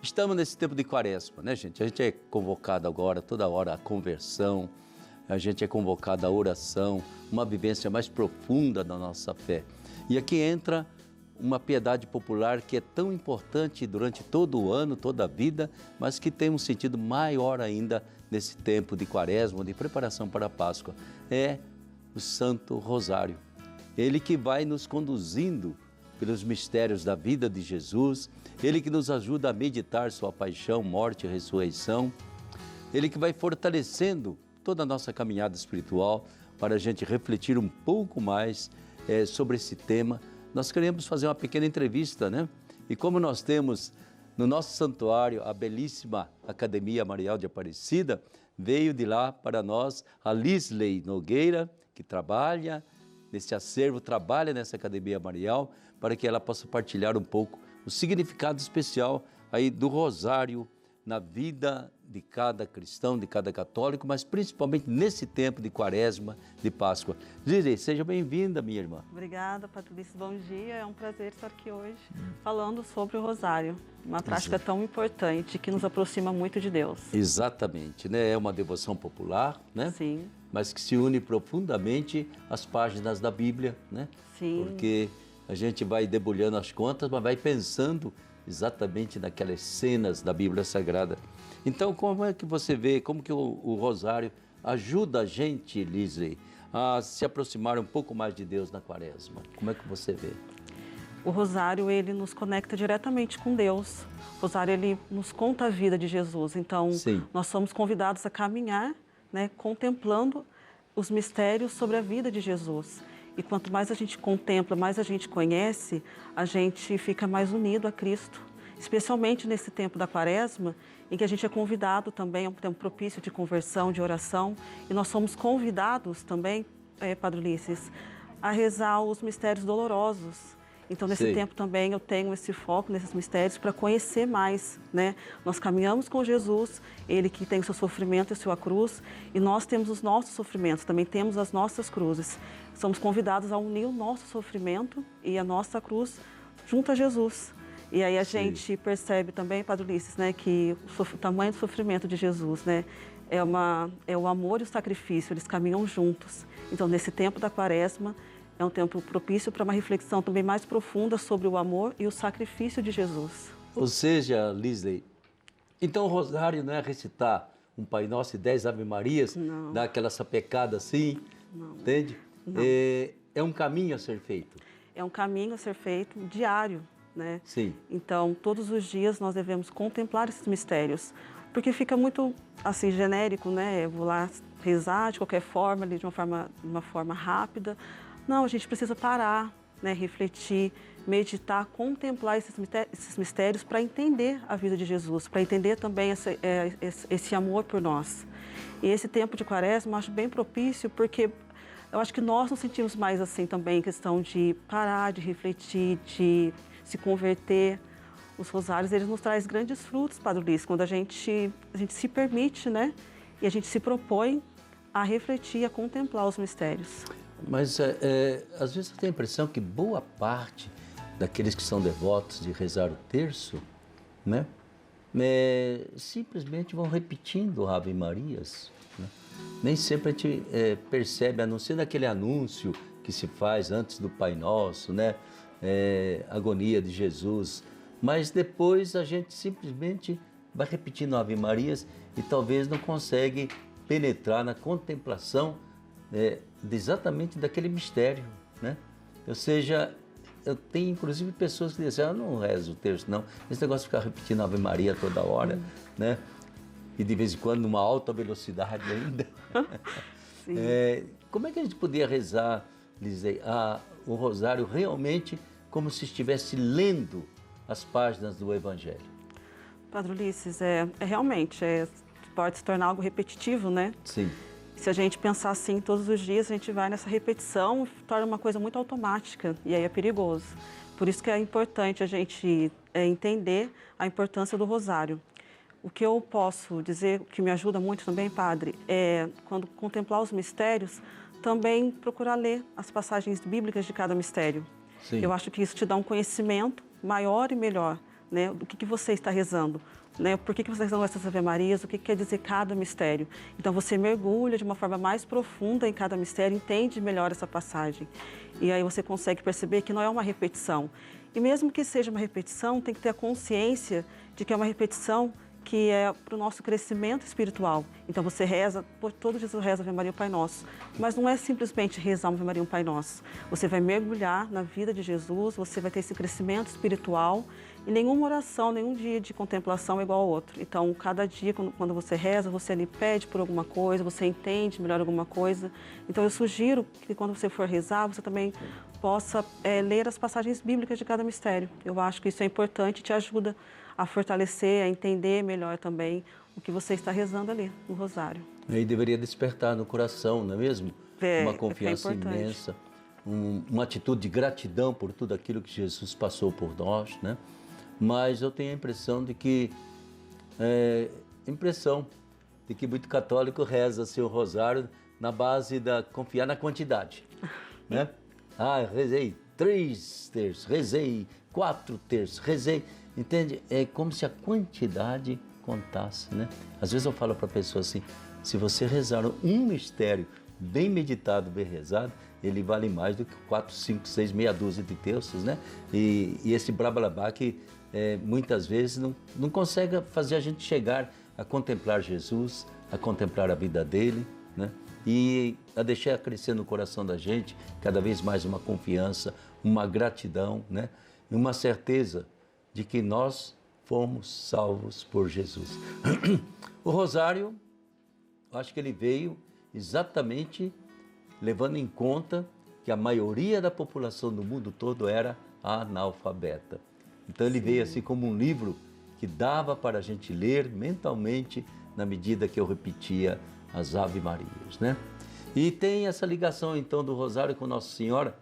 Estamos nesse tempo de quaresma, né, gente? A gente é convocado agora, toda hora, à conversão, a gente é convocado à oração, uma vivência mais profunda da nossa fé. E aqui entra uma piedade popular que é tão importante durante todo o ano, toda a vida, mas que tem um sentido maior ainda nesse tempo de quaresma, de preparação para a Páscoa. É o Santo Rosário. Ele que vai nos conduzindo pelos mistérios da vida de Jesus, Ele que nos ajuda a meditar sua paixão, morte e ressurreição, Ele que vai fortalecendo toda a nossa caminhada espiritual para a gente refletir um pouco mais sobre esse tema. Nós queremos fazer uma pequena entrevista, né? E como nós temos no nosso santuário a belíssima Academia Marial de Aparecida, veio de lá para nós a Lisley Nogueira, que trabalha nesse acervo, trabalha nessa Academia Marial, para que ela possa partilhar um pouco o significado especial aí do rosário na vida de cada cristão, de cada católico, mas principalmente nesse tempo de quaresma, de Páscoa. Lisley, seja bem-vinda, minha irmã. Obrigada, Patrícia. Bom dia. É um prazer estar aqui hoje falando sobre o rosário, uma prática tão importante que nos aproxima muito de Deus. Exatamente, né? É uma devoção popular, né? Sim. Mas que se une profundamente às páginas da Bíblia, né? Sim. Porque a gente vai debulhando as contas, mas vai pensando exatamente naquelas cenas da Bíblia Sagrada. Então, como é que você vê, como que o rosário ajuda a gente, Lisley, a se aproximar um pouco mais de Deus na quaresma? Como é que você vê? O rosário, ele nos conecta diretamente com Deus. O rosário, ele nos conta a vida de Jesus. Então, Sim. nós somos convidados a caminhar, né, contemplando os mistérios sobre a vida de Jesus. E quanto mais a gente contempla, mais a gente conhece, a gente fica mais unido a Cristo. Especialmente nesse tempo da quaresma, em que a gente é convidado também, é um tempo propício de conversão, de oração. E nós somos convidados também, Padre Ulisses, a rezar os mistérios dolorosos. Então, nesse tempo também eu tenho esse foco nesses mistérios para conhecer mais, né? Nós caminhamos com Jesus, Ele que tem o seu sofrimento e a sua cruz, e nós temos os nossos sofrimentos, também temos as nossas cruzes. Somos convidados a unir o nosso sofrimento e a nossa cruz junto a Jesus. E aí a gente percebe também, Padre Ulisses, né, que o tamanho do sofrimento de Jesus, né, é o amor e o sacrifício, eles caminham juntos. Então, nesse tempo da quaresma, é um tempo propício para uma reflexão também mais profunda sobre o amor e o sacrifício de Jesus. Ou seja, Lisley, então o rosário não é recitar um Pai Nosso e 10 Ave Marias, Não. dar aquela sapecada assim, Não. entende? Não. É um caminho a ser feito. É um caminho a ser feito diário, né? Sim. Então, todos os dias nós devemos contemplar esses mistérios, porque fica muito, assim, genérico, né? Eu vou lá rezar de qualquer forma, de uma forma rápida. Não, a gente precisa parar, né, refletir, meditar, contemplar esses mistérios para entender a vida de Jesus, para entender também esse amor por nós. E esse tempo de quaresma eu acho bem propício porque eu acho que nós nos sentimos mais assim também, em questão de parar, de refletir, de se converter. Os rosários, eles nos trazem grandes frutos, Padre Ulisses, quando a gente se permite, né, e a gente se propõe a refletir, a contemplar os mistérios. Mas às vezes eu tenho a impressão que boa parte daqueles que são devotos de rezar o terço, né, simplesmente vão repetindo Ave Marias, né? Nem sempre a gente percebe, a não ser naquele anúncio que se faz antes do Pai Nosso, né, agonia de Jesus, mas depois a gente simplesmente vai repetindo Ave Marias e talvez não consegue penetrar na contemplação exatamente daquele mistério, né? Ou seja, eu tenho inclusive pessoas que dizem, eu não rezo o terço, não. Esse negócio de ficar repetindo Ave Maria toda hora, né? E de vez em quando numa alta velocidade ainda. Sim. Como é que a gente podia rezar, Lisley, o rosário realmente como se estivesse lendo as páginas do Evangelho? Padre Ulisses, realmente pode se tornar algo repetitivo, né? Sim. Se a gente pensar assim todos os dias, a gente vai nessa repetição, torna uma coisa muito automática e aí é perigoso. Por isso que é importante a gente entender a importância do rosário. O que eu posso dizer, o que me ajuda muito também, Padre, é quando contemplar os mistérios, também procurar ler as passagens bíblicas de cada mistério. Sim. Eu acho que isso te dá um conhecimento maior e melhor, né? Do que você está rezando, né? Por que você está rezando essas Ave Marias, o que quer dizer cada mistério. Então você mergulha de uma forma mais profunda em cada mistério, entende melhor essa passagem. E aí você consegue perceber que não é uma repetição. E mesmo que seja uma repetição, tem que ter a consciência de que é uma repetição que é para o nosso crescimento espiritual. Então você reza, todo Jesus reza Ave Maria o Pai Nosso, mas não é simplesmente rezar uma Ave Maria o Pai Nosso. Você vai mergulhar na vida de Jesus, você vai ter esse crescimento espiritual e nenhuma oração, nenhum dia de contemplação é igual ao outro. Então, cada dia, quando você reza, você ali pede por alguma coisa, você entende melhor alguma coisa. Então, eu sugiro que quando você for rezar, você também possa ler as passagens bíblicas de cada mistério. Eu acho que isso é importante e te ajuda a fortalecer, a entender melhor também o que você está rezando ali no rosário. E aí deveria despertar no coração, não é mesmo? Uma confiança imensa, uma atitude de gratidão por tudo aquilo que Jesus passou por nós, né? Mas eu tenho a impressão de que muito católico reza assim, o rosário na base da confiar na quantidade, né? Rezei 3 terços, rezei 4 terços, rezei. Entende? É como se a quantidade contasse, né? Às vezes eu falo para a pessoa assim, se você rezar um mistério bem meditado, bem rezado, ele vale mais do que 4, 5, 6, meia dúzia de terços, né? E esse blablabá que muitas vezes não consegue fazer a gente chegar a contemplar Jesus, a contemplar a vida dele, né? E a deixar crescer no coração da gente cada vez mais uma confiança, uma gratidão, né? E uma certeza de que nós fomos salvos por Jesus. O rosário, eu acho que ele veio exatamente levando em conta que a maioria da população do mundo todo era analfabeta. Então ele veio assim como um livro que dava para a gente ler mentalmente na medida que eu repetia as Ave Marias, né? E tem essa ligação então do rosário com Nossa Senhora.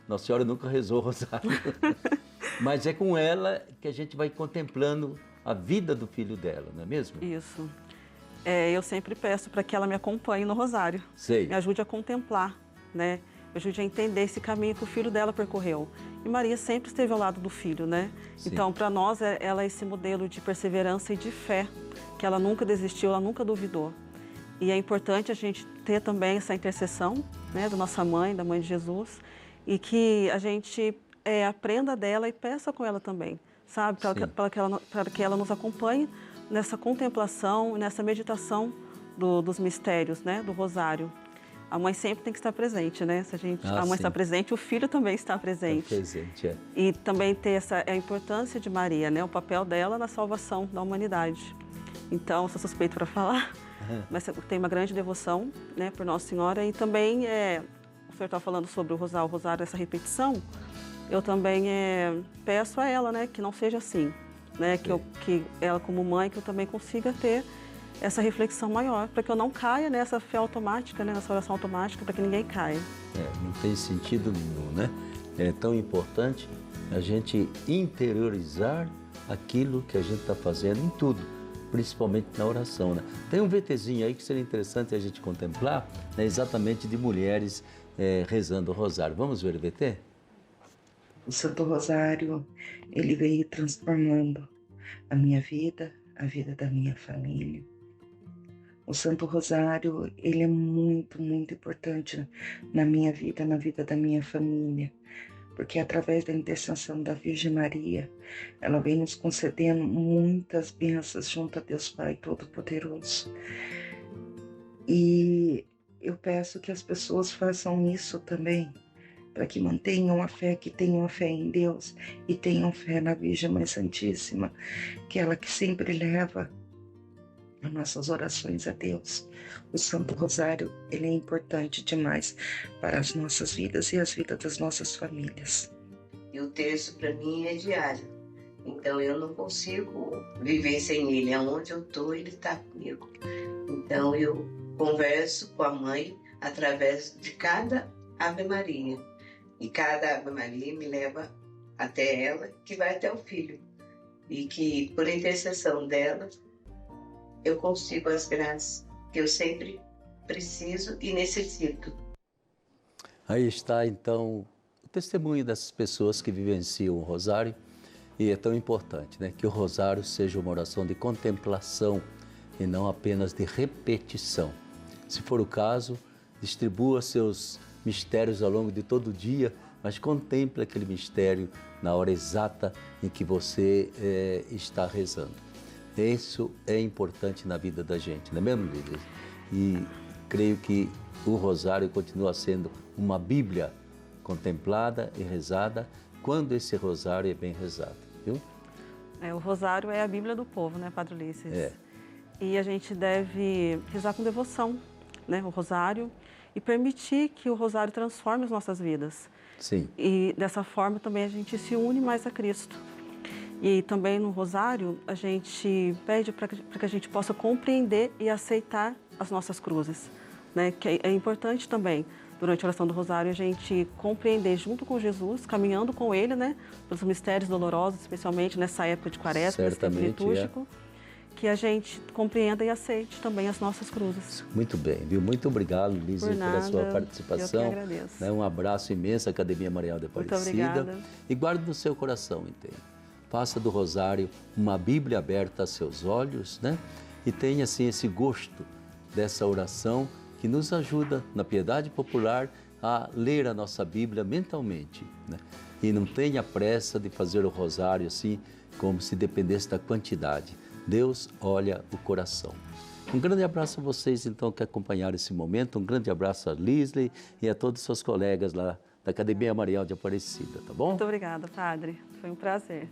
Nossa Senhora nunca rezou o rosário. Mas é com ela que a gente vai contemplando a vida do filho dela, não é mesmo? Isso. Eu sempre peço para que ela me acompanhe no rosário. Sei. Me ajude a contemplar, né? Me ajude a entender esse caminho que o filho dela percorreu. E Maria sempre esteve ao lado do filho, né? Sim. Então, para nós, ela é esse modelo de perseverança e de fé, que ela nunca desistiu, ela nunca duvidou. E é importante a gente ter também essa intercessão, né, da nossa mãe, da mãe de Jesus, e que a gente aprenda dela e peça com ela também, sabe? Para que ela nos acompanhe nessa contemplação, nessa meditação dos mistérios, né? Do rosário. A mãe sempre tem que estar presente, né? Se a mãe está presente, o filho também está presente. E também ter a importância de Maria, né? O papel dela na salvação da humanidade. Então, sou suspeito para falar, mas tem uma grande devoção, né, por Nossa Senhora. E também, o senhor está falando sobre o rosário, essa repetição. Eu também peço a ela, né, que não seja assim, né, que ela como mãe, que eu também consiga ter essa reflexão maior, para que eu não caia nessa fé automática, né, nessa oração automática, para que ninguém caia. Não tem sentido nenhum, né? É tão importante a gente interiorizar aquilo que a gente está fazendo em tudo, principalmente na oração, né? Tem um VTzinho aí que seria interessante a gente contemplar, né, exatamente de mulheres rezando o rosário. Vamos ver o VT? O Santo Rosário, ele veio transformando a minha vida, a vida da minha família. O Santo Rosário, ele é muito, muito importante na minha vida, na vida da minha família, porque através da intercessão da Virgem Maria, ela vem nos concedendo muitas bênçãos junto a Deus Pai Todo-Poderoso. E eu peço que as pessoas façam isso também, para que mantenham a fé, que tenham fé em Deus e tenham fé na Virgem Mãe Santíssima, que ela que sempre leva as nossas orações a Deus. O Santo Rosário, ele é importante demais para as nossas vidas e as vidas das nossas famílias. E o terço para mim é diário, então eu não consigo viver sem ele. Aonde eu estou, ele está comigo. Então eu converso com a mãe através de cada Ave Maria. E cada Ave Maria me leva até ela, que vai até o filho. E que, por intercessão dela, eu consigo as graças que eu sempre preciso e necessito. Aí está, então, o testemunho dessas pessoas que vivenciam o rosário E é tão importante, né, que o rosário seja uma oração de contemplação e não apenas de repetição. Se for o caso, distribua seus mistérios ao longo de todo o dia, mas contemple aquele mistério na hora exata em que você está rezando. Isso é importante na vida da gente, não é mesmo, Lídia? E creio que o rosário continua sendo uma Bíblia contemplada e rezada quando esse rosário é bem rezado, viu? O rosário é a Bíblia do povo, né, Padre Ulisses? É. E a gente deve rezar com devoção, né, o rosário, e permitir que o rosário transforme as nossas vidas. Sim. E dessa forma também a gente se une mais a Cristo. E também no rosário a gente pede para que a gente possa compreender e aceitar as nossas cruzes, né? Que é importante também, durante a oração do rosário, a gente compreender junto com Jesus, caminhando com Ele, né? Pelos mistérios dolorosos, especialmente nessa época de quaresma, nesse tempo litúrgico, que a gente compreenda e aceite também as nossas cruzes. Muito bem, viu? Muito obrigado, Lígia, pela sua participação. Eu que agradeço. Um abraço imenso à Academia Marial de Aparecida. Muito obrigada. E guarde no seu coração, entende? Faça do rosário uma Bíblia aberta a seus olhos, né? E tenha, assim, esse gosto dessa oração que nos ajuda, na piedade popular, a ler a nossa Bíblia mentalmente, né? E não tenha pressa de fazer o rosário assim, como se dependesse da quantidade. Deus olha o coração. Um grande abraço a vocês, então, que acompanharam esse momento. Um grande abraço a Lisley e a todos os seus colegas lá da Academia Marial de Aparecida, tá bom? Muito obrigada, Padre. Foi um prazer.